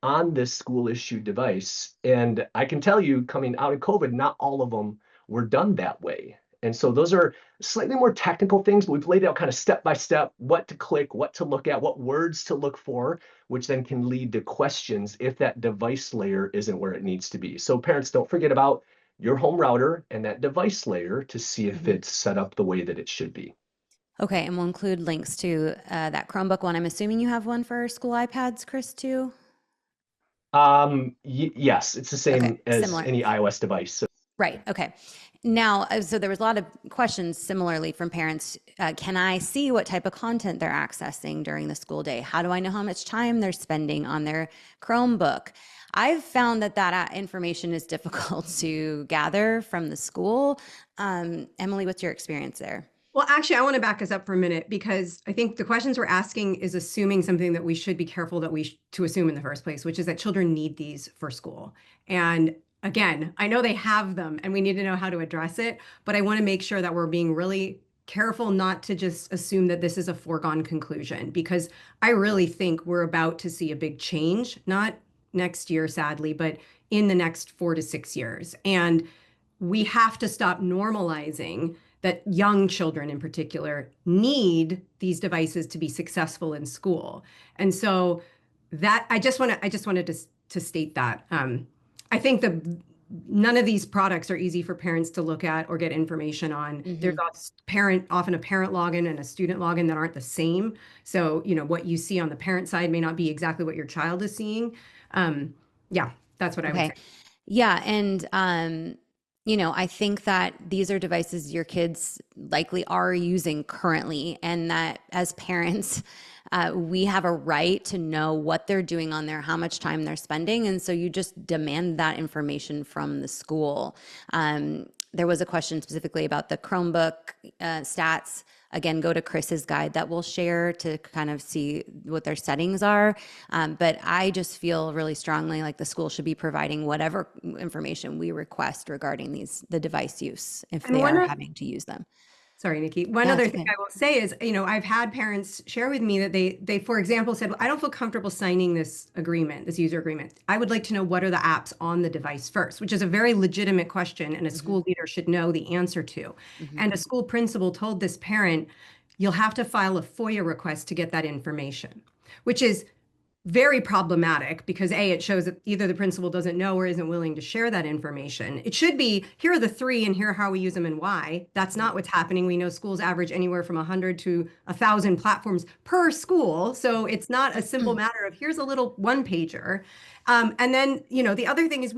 on this school issued device. And I can tell you, coming out of COVID, not all of them were done that way. And so those are slightly more technical things, but we've laid out kind of step by step what to click, what to look at, what words to look for, which then can lead to questions if that device layer isn't where it needs to be. So parents, don't forget about your home router and that device layer to see if it's set up the way that it should be. Okay, and we'll include links to that Chromebook one. I'm assuming you have one for school iPads, Chris, too? Yes, it's the same as similar. any iOS device. So Right. Okay. Now, so there was a lot of questions similarly from parents. Can I see what type of content they're accessing during the school day? How do I know how much time they're spending on their Chromebook? I've found that information is difficult to gather from the school. Emily, what's your experience there? Well, actually, I want to back us up for a minute because I think the questions we're asking is assuming something that we should be careful that to assume in the first place, which is that children need these for school. And again, I know they have them and we need to know how to address it, but I want to make sure that we're being really careful not to just assume that this is a foregone conclusion, because I really think we're about to see a big change, not next year, sadly, but in the next 4 to 6 years. And we have to stop normalizing that young children in particular need these devices to be successful in school. And so that I just wanted to state that. I think none of these products are easy for parents to look at or get information on. There's often a parent login and a student login that aren't the same. So, what you see on the parent side may not be exactly what your child is seeing. Yeah, that's what I would say. Yeah. And, I think that these are devices your kids likely are using currently, and that as parents, we have a right to know what they're doing on there, how much time they're spending. And so you just demand that information from the school. There was a question specifically about the Chromebook stats. Again, go to Chris's guide that we'll share to kind of see what their settings are. But I just feel really strongly like the school should be providing whatever information we request regarding the device use if they are having to use them. Sorry, Nikki. One other thing I will say is, I've had parents share with me that they, for example, said, well, I don't feel comfortable signing this agreement, this user agreement. I would like to know what are the apps on the device first, which is a very legitimate question and a school leader should know the answer to. And a school principal told this parent, you'll have to file a FOIA request to get that information, which is very problematic because it shows that either the principal doesn't know or isn't willing to share that information. It should be, here are the 3 and here are how we use them and why. That's not what's happening. We know schools average anywhere from 100 to 1,000 platforms per school. So it's not a simple matter of here's a little one-pager. And then, the other thing is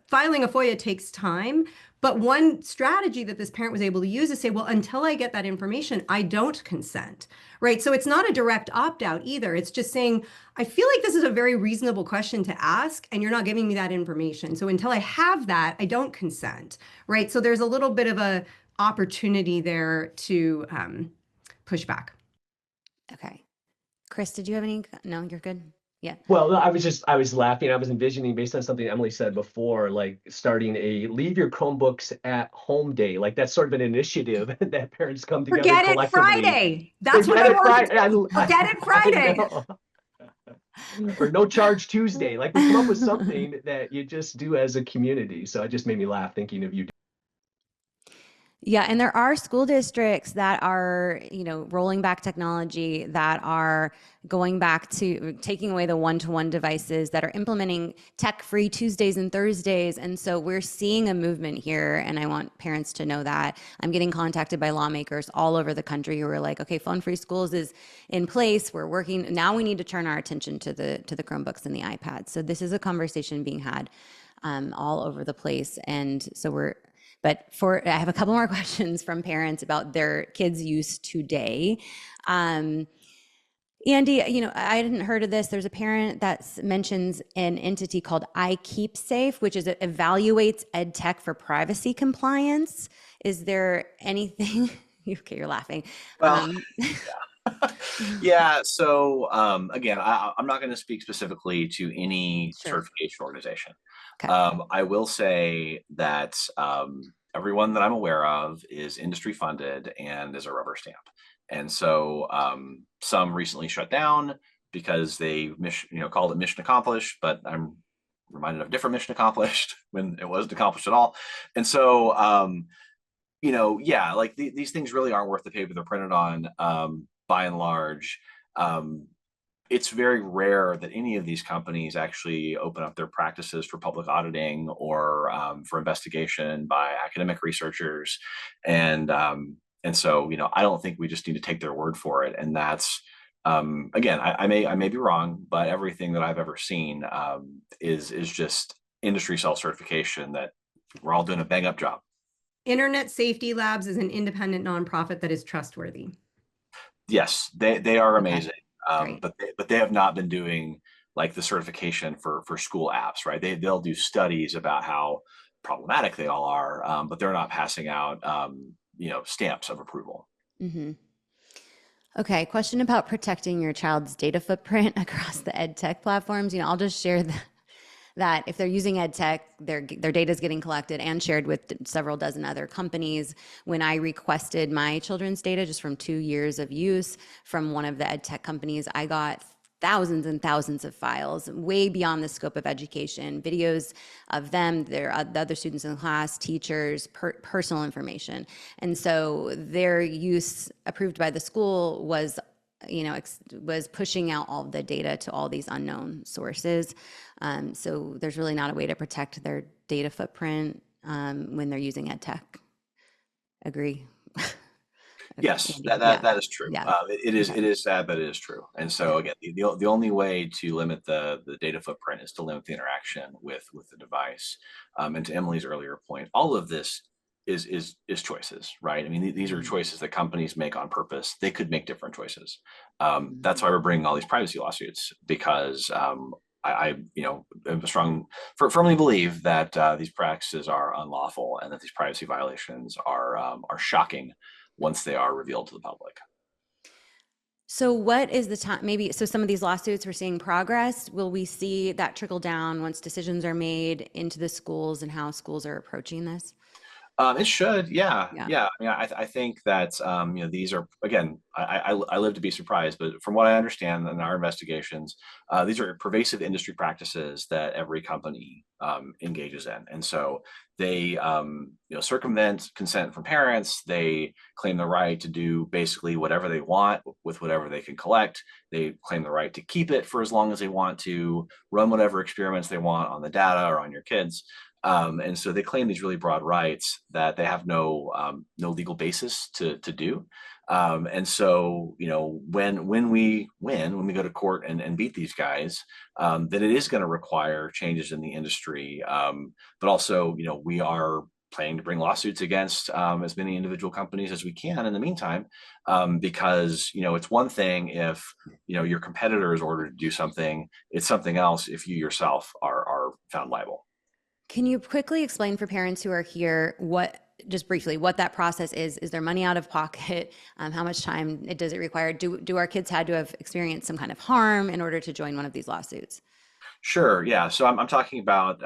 filing a FOIA takes time. But one strategy that this parent was able to use is say, well, until I get that information, I don't consent, right? So it's not a direct opt-out either. It's just saying, I feel like this is a very reasonable question to ask, and you're not giving me that information. So until I have that, I don't consent, right? So there's a little bit of a opportunity there to pushback. Okay. Chris, did you have any? No, you're good. Yeah. Well, I was laughing. I was envisioning, based on something Emily said before, like starting a leave your Chromebooks at home day. Like that's sort of an initiative that parents come together Forget it collectively. Friday. That's what Forget I it want to Friday. do. Forget it I Friday. know. Or no charge Tuesday. Like we come up with something that you just do as a community. So it just made me laugh thinking of you. Yeah, and there are school districts that are, rolling back technology, that are going back to taking away the one-to-one devices, that are implementing tech-free Tuesdays and Thursdays. And so we're seeing a movement here, and I want parents to know that. I'm getting contacted by lawmakers all over the country who are like, okay, phone-free schools is in place. We're working. Now we need to turn our attention to the Chromebooks and the iPads. So this is a conversation being had all over the place. And so I have a couple more questions from parents about their kids' use today. Andy, I hadn't heard of this. There's a parent that mentions an entity called iKeepSafe, which is it evaluates ed tech for privacy compliance. Is there anything? Okay, you're laughing. Well, yeah. So again, I'm not going to speak specifically to any Sure. certification organization. Okay. I will say that everyone that I'm aware of is industry funded and is a rubber stamp. And so some recently shut down because they called it mission accomplished, but I'm reminded of different mission accomplished when it wasn't accomplished at all. And so, yeah, like these things really aren't worth the paper they're printed on. By and large, it's very rare that any of these companies actually open up their practices for public auditing or for investigation by academic researchers. And so, I don't think we just need to take their word for it. And that's, again, I may be wrong, but everything that I've ever seen is just industry self-certification that we're all doing a bang up job. Internet Safety Labs is an independent nonprofit that is trustworthy. Yes, they are amazing. Great. But they have not been doing like the certification for school apps, right? They'll do studies about how problematic they all are, but they're not passing out stamps of approval. Mm-hmm. Okay, question about protecting your child's data footprint across the ed tech platforms. I'll just share that if they're using ed tech, their data is getting collected and shared with several dozen other companies. When I requested my children's data just from 2 years of use from one of the ed tech companies, I got thousands and thousands of files, way beyond the scope of education, videos of them, the other students in the class, teachers, personal information. And so their use approved by the school was pushing out all the data to all these unknown sources. So there's really not a way to protect their data footprint when they're using ed tech. Agree? Yes, Andy? that is true. Yeah. It is sad, but it is true. And so again, the only way to limit the data footprint is to limit the interaction with the device. And to Emily's earlier point, all of this is choices, right? I mean, these are choices that companies make on purpose. They could make different choices. That's why we're bringing all these privacy lawsuits, because I firmly believe that these practices are unlawful and that these privacy violations are shocking once they are revealed to the public. So what is the time, so some of these lawsuits, we're seeing progress. Will we see that trickle down once decisions are made into the schools and how schools are approaching this? It should, yeah. Yeah. I mean, I think that these are, again, I live to be surprised, but from what I understand in our investigations, these are pervasive industry practices that every company engages in, and so they circumvent consent from parents. They claim the right to do basically whatever they want with whatever they can collect. They claim the right to keep it for as long as they want to, run whatever experiments they want on the data or on your kids. And so they claim these really broad rights that they have no legal basis to do. And so, when we go to court and beat these guys, that it is going to require changes in the industry. But also, we are planning to bring lawsuits against as many individual companies as we can in the meantime, because it's one thing if your competitor is ordered to do something. It's something else if you yourself are found liable. Can you quickly explain for parents who are here what just briefly what that process is. Is there money out of pocket? How much time does it require? Do our kids had to have experienced some kind of harm in order to join one of these lawsuits? Sure. Yeah. So I'm talking about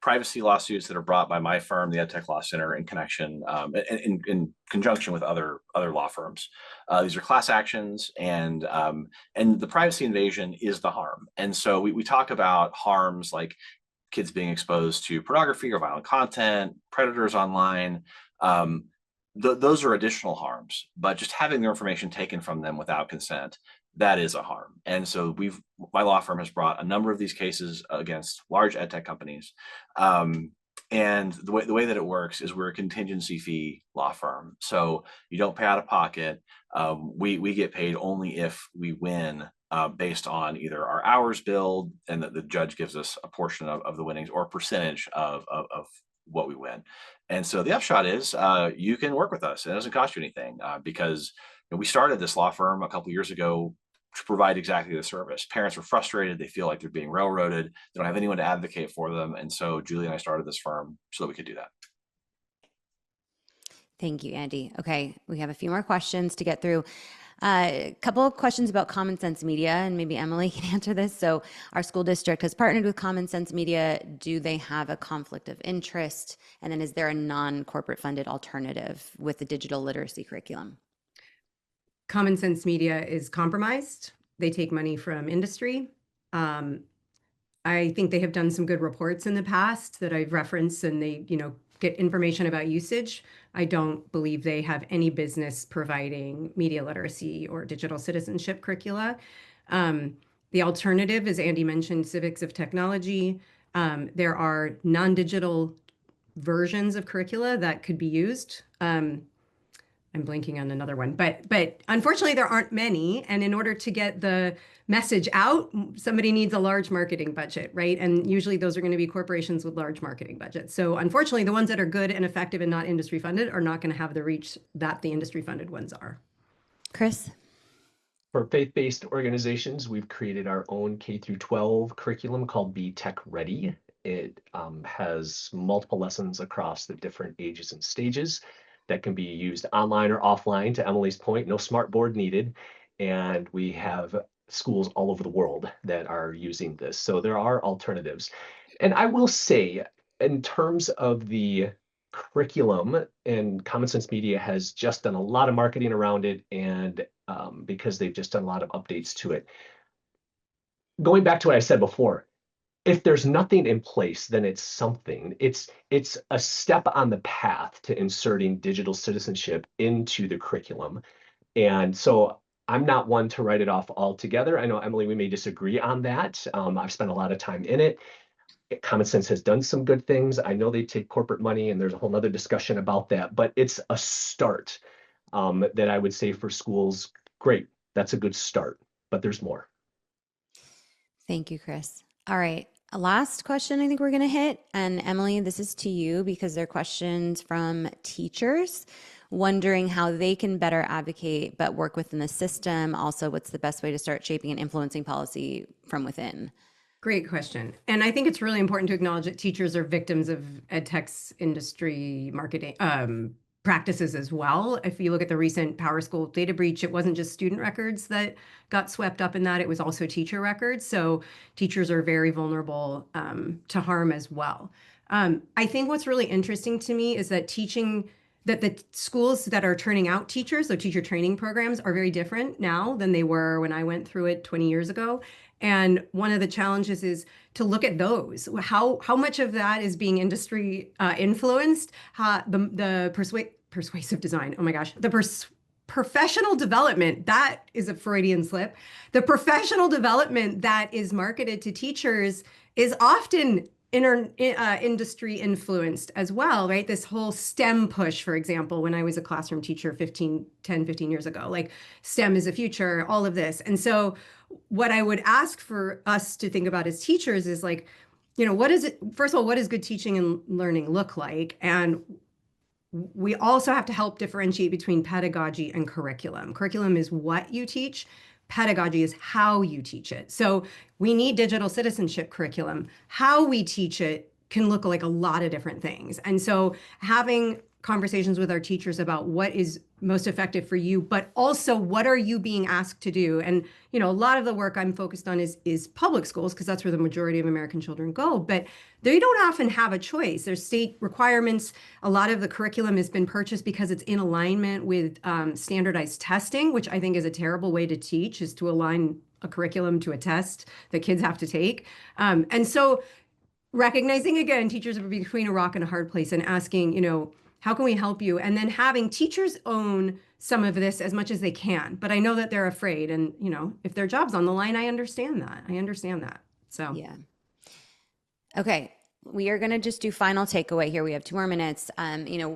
privacy lawsuits that are brought by my firm, the EdTech Law Center, in connection, in conjunction with other law firms. These are class actions, and the privacy invasion is the harm. And so we talk about harms like kids being exposed to pornography or violent content, predators online. Those are additional harms, but just having their information taken from them without consent, that is a harm. And so my law firm has brought a number of these cases against large ed tech companies. And the way that it works is we're a contingency fee law firm. So you don't pay out of pocket. We get paid only if we win, based on either our hours billed, and that the judge gives us a portion of the winnings, or a percentage of what we win. And so the upshot is you can work with us. It doesn't cost you anything, because we started this law firm a couple of years ago to provide exactly the service. Parents are frustrated. They feel like they're being railroaded. They don't have anyone to advocate for them. And so Julie and I started this firm so that we could do that. Thank you, Andy. Okay, we have a few more questions to get through. A couple of questions about Common Sense Media, and maybe Emily can answer this. So our school district has partnered with Common Sense Media. Do they have a conflict of interest? And then is there a non-corporate funded alternative with the digital literacy curriculum? Common Sense Media is compromised. They take money from industry. I think they have done some good reports in the past that I've referenced, and they, get information about usage. I don't believe they have any business providing media literacy or digital citizenship curricula. The alternative, as Andy mentioned, civics of technology. There are non-digital versions of curricula that could be used. I'm blanking on another one, but unfortunately there aren't many. And in order to get the message out, somebody needs a large marketing budget, right? And usually those are going to be corporations with large marketing budgets. So unfortunately, the ones that are good and effective and not industry funded are not going to have the reach that the industry funded ones are. Chris? For faith-based organizations, we've created our own K-12 curriculum called Be Tech Ready. It has multiple lessons across the different ages and stages that can be used online or offline. To Emily's point, no smart board needed. And we have schools all over the world that are using this. So there are alternatives. And I will say, in terms of the curriculum, and Common Sense Media has just done a lot of marketing around it, and because they've just done a lot of updates to it. Going back to what I said before, if there's nothing in place, then it's something. It's a step on the path to inserting digital citizenship into the curriculum. And so I'm not one to write it off altogether. I know, Emily, we may disagree on that. I've spent a lot of time in it. Common Sense has done some good things. I know they take corporate money, and there's a whole nother discussion about that, but it's a start that I would say for schools. Great, that's a good start, but there's more. Thank you, Chris. All right. A last question I think we're going to hit. And Emily, this is to you because they're questions from teachers wondering how they can better advocate but work within the system. Also, what's the best way to start shaping and influencing policy from within? Great question. And I think it's really important to acknowledge that teachers are victims of ed tech's industry marketing practices as well. If you look at the recent PowerSchool data breach, it wasn't just student records that got swept up in that, it was also teacher records. So teachers are very vulnerable to harm as well. I think what's really interesting to me is that the schools that are turning out teachers, so teacher training programs, are very different now than they were when I went through it 20 years ago. And one of the challenges is to look at those. How much of that is being industry influenced? The persuasive design. Oh my gosh, professional development, that is a Freudian slip. The professional development that is marketed to teachers is often industry influenced as well, right? This whole STEM push, for example, when I was a classroom teacher 10, 15 years ago, like STEM is the future, all of this. And so what I would ask for us to think about as teachers is like, first of all, what does good teaching and learning look like? And we also have to help differentiate between pedagogy and curriculum. Curriculum is what you teach. Pedagogy is how you teach it. So we need digital citizenship curriculum. How we teach it can look like a lot of different things. And so having conversations with our teachers about what is most effective for you, but also what are you being asked to do? And, you know, a lot of the work I'm focused on is public schools, because that's where the majority of American children go, but they don't often have a choice. There's state requirements. A lot of the curriculum has been purchased because it's in alignment with standardized testing, which I think is a terrible way to teach, is to align a curriculum to a test that kids have to take. And so recognizing, again, teachers are between a rock and a hard place, and asking, you know, how can we help you? And then having teachers own some of this as much as they can. But I know that they're afraid. And, you know, if their job's on the line, I understand that. So, Yeah. Okay. We are going to just do final takeaway here. We have 2 more minutes. You know,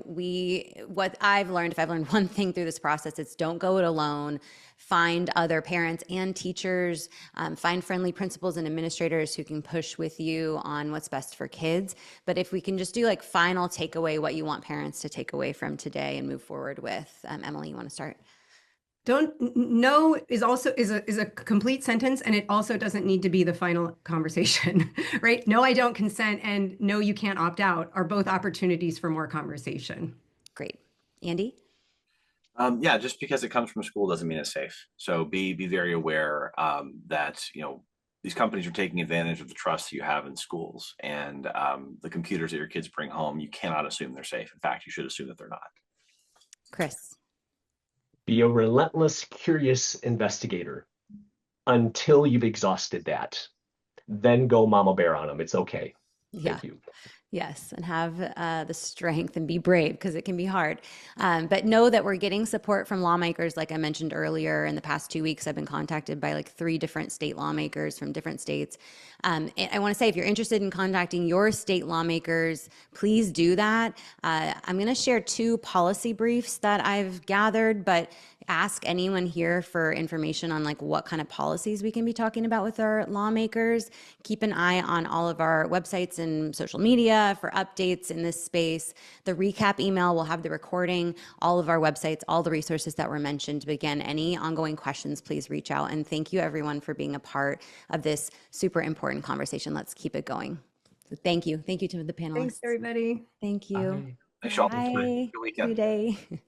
what I've learned, if I've learned one thing through this process, it's don't go it alone. Find other parents and teachers, find friendly principals and administrators who can push with you on what's best for kids. But if we can just do like final takeaway, what you want parents to take away from today and move forward with. Emily, you want to start? No is a complete sentence, and it also doesn't need to be the final conversation, right? No, I don't consent, and no, you can't opt out are both opportunities for more conversation. Great. Andy? Yeah, just because it comes from school doesn't mean it's safe. So be very aware that, you know, these companies are taking advantage of the trust you have in schools, and the computers that your kids bring home, you cannot assume they're safe. In fact, you should assume that they're not. Chris? Be a relentless, curious investigator until you've exhausted that. Then go mama bear on them. It's okay. Yeah. Thank you. Yes, and have the strength and be brave, because it can be hard. But know that we're getting support from lawmakers. Like I mentioned earlier, in the past 2 weeks, I've been contacted by like 3 different state lawmakers from different states. And I want to say, if you're interested in contacting your state lawmakers, please do that. I'm going to share 2 policy briefs that I've gathered, but ask anyone here for information on like what kind of policies we can be talking about with our lawmakers. Keep an eye on all of our websites and social media for updates in this space. The recap email will have the recording, all of our websites, all the resources that were mentioned. But again, any ongoing questions, please reach out. And thank you everyone for being a part of this super important conversation. Let's keep it going. So thank you. Thank you to the panelists. Thanks, everybody. Thank you. Bye. Thanks, y'all. Bye. Good weekend. Good day.